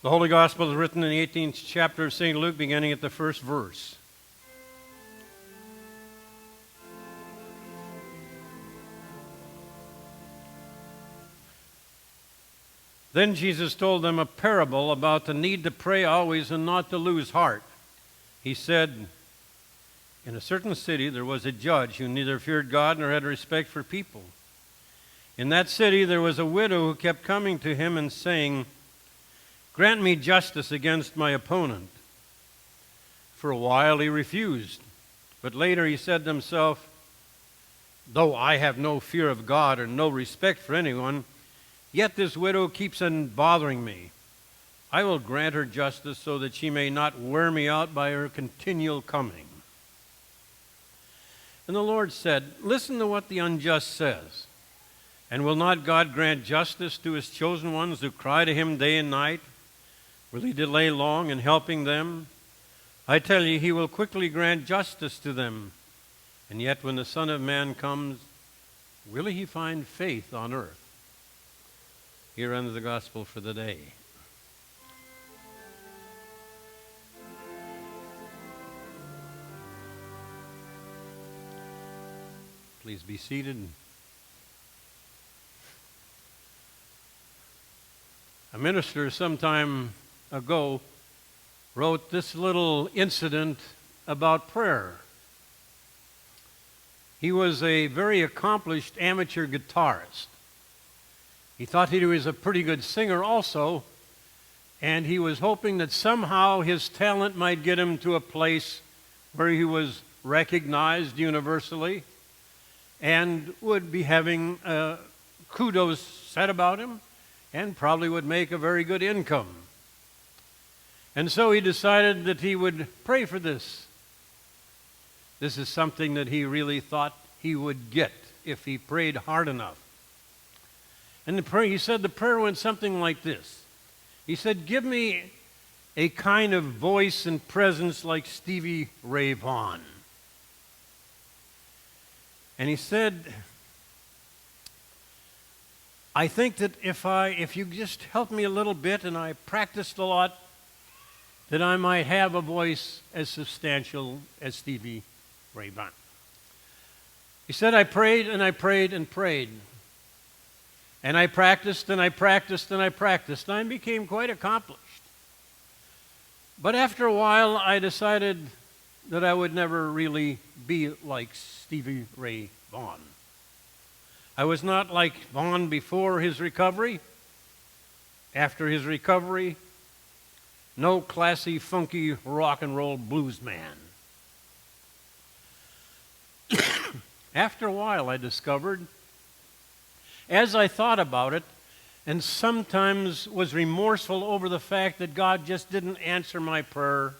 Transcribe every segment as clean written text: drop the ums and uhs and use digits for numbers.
The Holy Gospel is written in the 18th chapter of St. Luke, beginning at the first verse. Then Jesus told them a parable about the need to pray always and not to lose heart. He said, in a certain city there was a judge who neither feared God nor had respect for people. In that city there was a widow who kept coming to him and saying, "Grant me justice against my opponent." For a while he refused, but later he said to himself, "Though I have no fear of God or no respect for anyone, yet this widow keeps on bothering me. I will grant her justice so that she may not wear me out by her continual coming." And the Lord said, "Listen to what the unjust says. And will not God grant justice to his chosen ones who cry to him day and night? Will he delay long in helping them? I tell you, he will quickly grant justice to them. And yet when the Son of Man comes, will he find faith on earth?" Here ends the gospel for the day. Please be seated. A minister some time ago wrote this little incident about prayer. He was a very accomplished amateur guitarist. He thought he was a pretty good singer also, and he was hoping that somehow his talent might get him to a place where he was recognized universally and would be having kudos said about him and probably would make a very good income. And so he decided that he would pray for this. This is something that he really thought he would get if he prayed hard enough. And he said the prayer went something like this. He said, "Give me a kind of voice and presence like Stevie Ray Vaughan." And he said, "I think that if you just help me a little bit and I practiced a lot, that I might have a voice as substantial as Stevie Ray Vaughan." He said, "I prayed and I prayed and prayed. And I practiced and I practiced and I practiced. And I became quite accomplished. But after a while, I decided that I would never really be like Stevie Ray Vaughan. I was not like Vaughan before his recovery. After his recovery, no classy, funky rock and roll blues man. After a while, I discovered, as I thought about it, and sometimes was remorseful over the fact that God just didn't answer my prayer,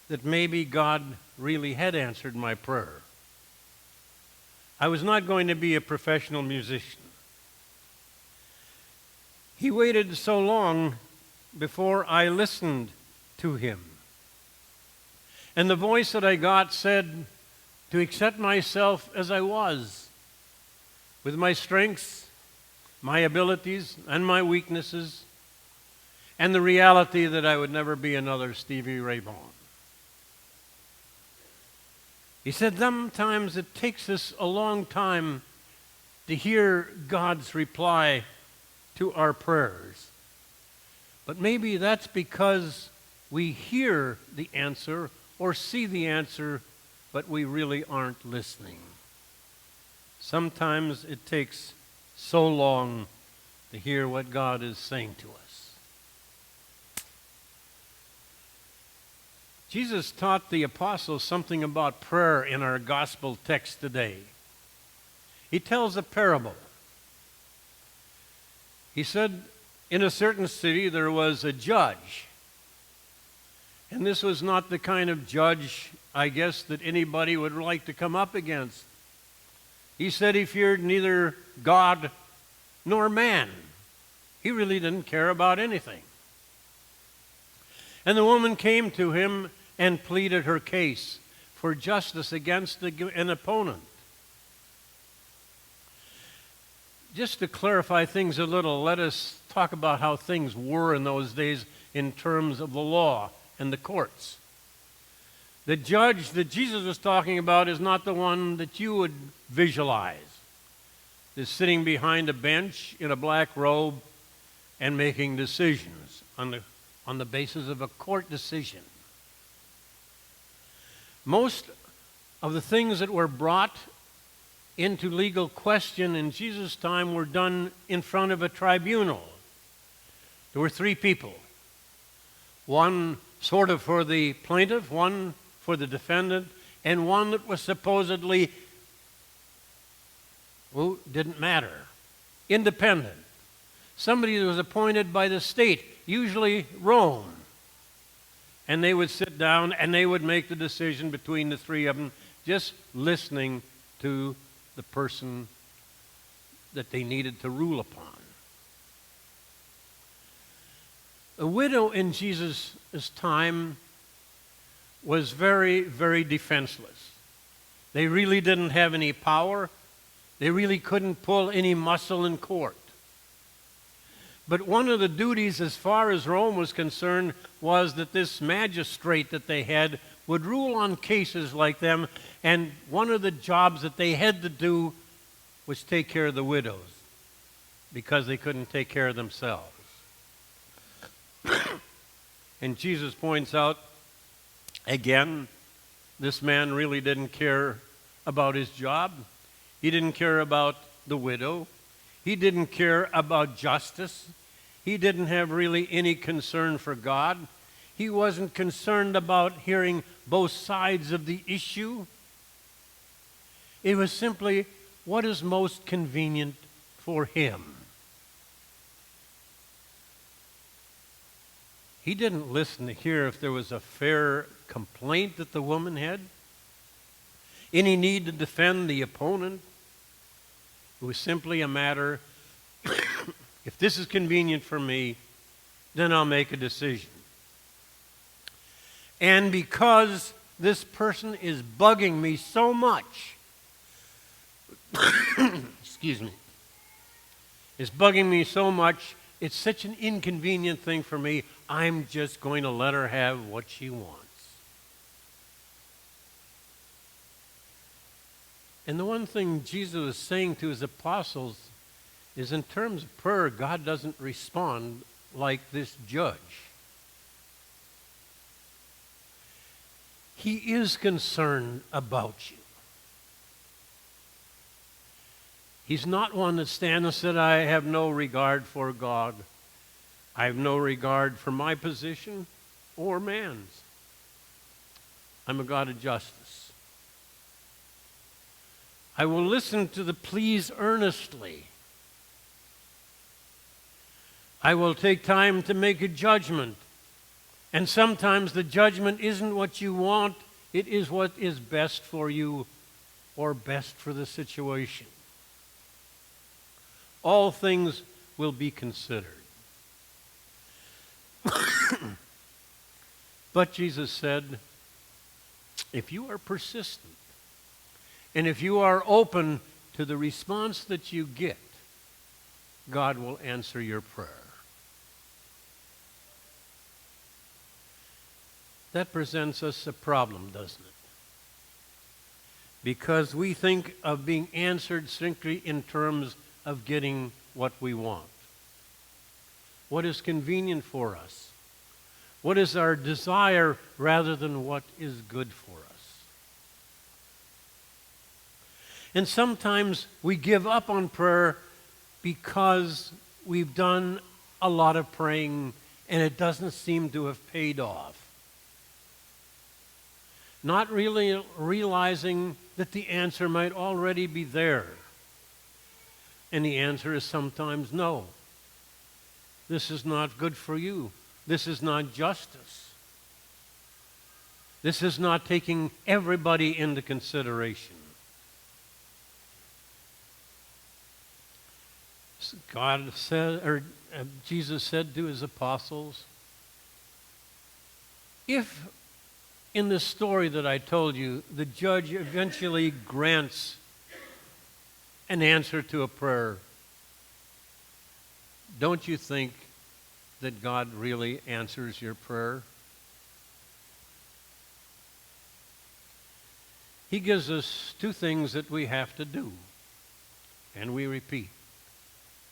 that maybe God really had answered my prayer. I was not going to be a professional musician. He waited so long before I listened to him. And the voice that I got said to accept myself as I was, with my strengths, my abilities, and my weaknesses, and the reality that I would never be another Stevie Ray Vaughan. He said sometimes it takes us a long time to hear God's reply to our prayers. But maybe that's because we hear the answer or see the answer, but we really aren't listening. Sometimes it takes so long to hear what God is saying to us. Jesus taught the apostles something about prayer in our gospel text today. He tells a parable. He said, in a certain city there was a judge. And this was not the kind of judge, I guess, that anybody would like to come up against. He said he feared neither God nor man. He really didn't care about anything. And the woman came to him and pleaded her case for justice against an opponent. Just to clarify things a little, let us talk talk about how things were in those days in terms of the law and the courts. The judge that Jesus was talking about is not the one that you would visualize. Is sitting behind a bench in a black robe and making decisions on the basis of a court decision. Most of the things that were brought into legal question in Jesus' time were done in front of a tribunal. There were three people. One sort of for the plaintiff, one for the defendant, and one that was supposedly, didn't matter, independent. Somebody that was appointed by the state, usually Rome. And they would sit down and they would make the decision between the three of them, just listening to the person that they needed to rule upon. A widow in Jesus' time was very, very defenseless. They really didn't have any power. They really couldn't pull any muscle in court. But one of the duties, as far as Rome was concerned, was that this magistrate that they had would rule on cases like them, and one of the jobs that they had to do was take care of the widows, because they couldn't take care of themselves. And Jesus points out, again, this man really didn't care about his job. He didn't care about the widow. He didn't care about justice. He didn't have really any concern for God. He wasn't concerned about hearing both sides of the issue. It was simply what is most convenient for him. He didn't listen to hear if there was a fair complaint that the woman had, any need to defend the opponent. It was simply a matter, if this is convenient for me, then I'll make a decision. And because this person is bugging me so much, excuse me, is bugging me so much, it's such an inconvenient thing for me, I'm just going to let her have what she wants. And the one thing Jesus was saying to his apostles is, in terms of prayer, God doesn't respond like this judge. He is concerned about you. He's not one that stands and said, I have no regard for God. I have no regard for my position or man's. I'm a God of justice. I will listen to the pleas earnestly. I will take time to make a judgment. And sometimes the judgment isn't what you want, it is what is best for you or best for the situation. All things will be considered. But Jesus said, if you are persistent, and if you are open to the response that you get, God will answer your prayer. That presents us a problem, doesn't it? Because we think of being answered simply in terms of getting what we want. What is convenient for us? What is our desire rather than what is good for us? And sometimes we give up on prayer because we've done a lot of praying and it doesn't seem to have paid off. Not really realizing that the answer might already be there. And the answer is sometimes no. This is not good for you. This is not justice. This is not taking everybody into consideration. God said, or Jesus said to his apostles, if in the story that I told you, the judge eventually grants an answer to a prayer, don't you think that God really answers your prayer? He gives us two things that we have to do, and we repeat.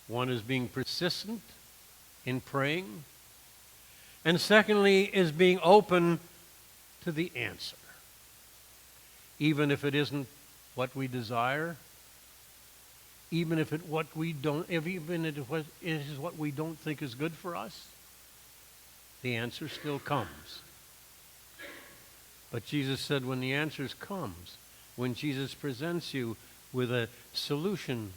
One is being persistent in praying, and secondly is being open to the answer. Even if it isn't what we desire, even if it is what we don't think is good for us, the answer still comes. But Jesus said when the answer comes, when Jesus presents you with a solution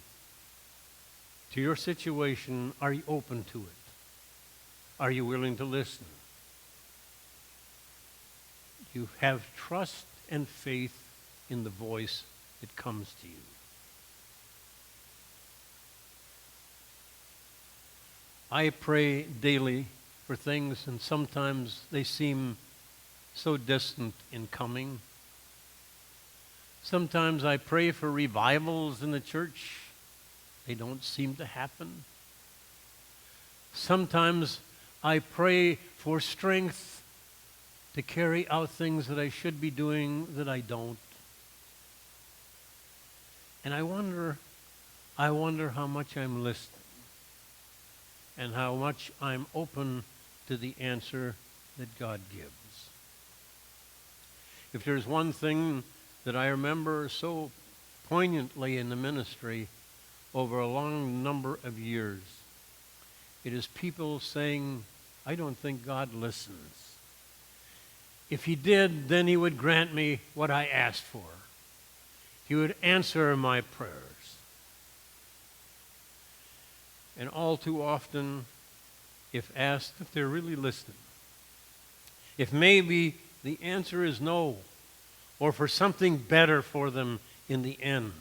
to your situation, are you open to it? Are you willing to listen? You have trust and faith in the voice that comes to you. I pray daily for things, and sometimes they seem so distant in coming. Sometimes I pray for revivals in the church. They don't seem to happen. Sometimes I pray for strength to carry out things that I should be doing that I don't. And I wonder how much I'm listening and how much I'm open to the answer that God gives. If there's one thing that I remember so poignantly in the ministry over a long number of years, it is people saying, I don't think God listens. If he did, then he would grant me what I asked for. He would answer my prayers. And all too often, if asked if they're really listening, if maybe the answer is no, or for something better for them in the end,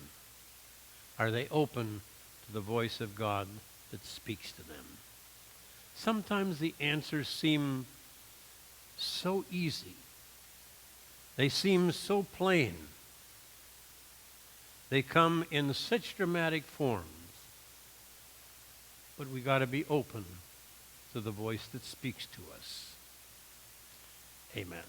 are they open to the voice of God that speaks to them? Sometimes the answers seem so easy. They seem so plain. They come in such dramatic forms. But we got to be open to the voice that speaks to us. Amen.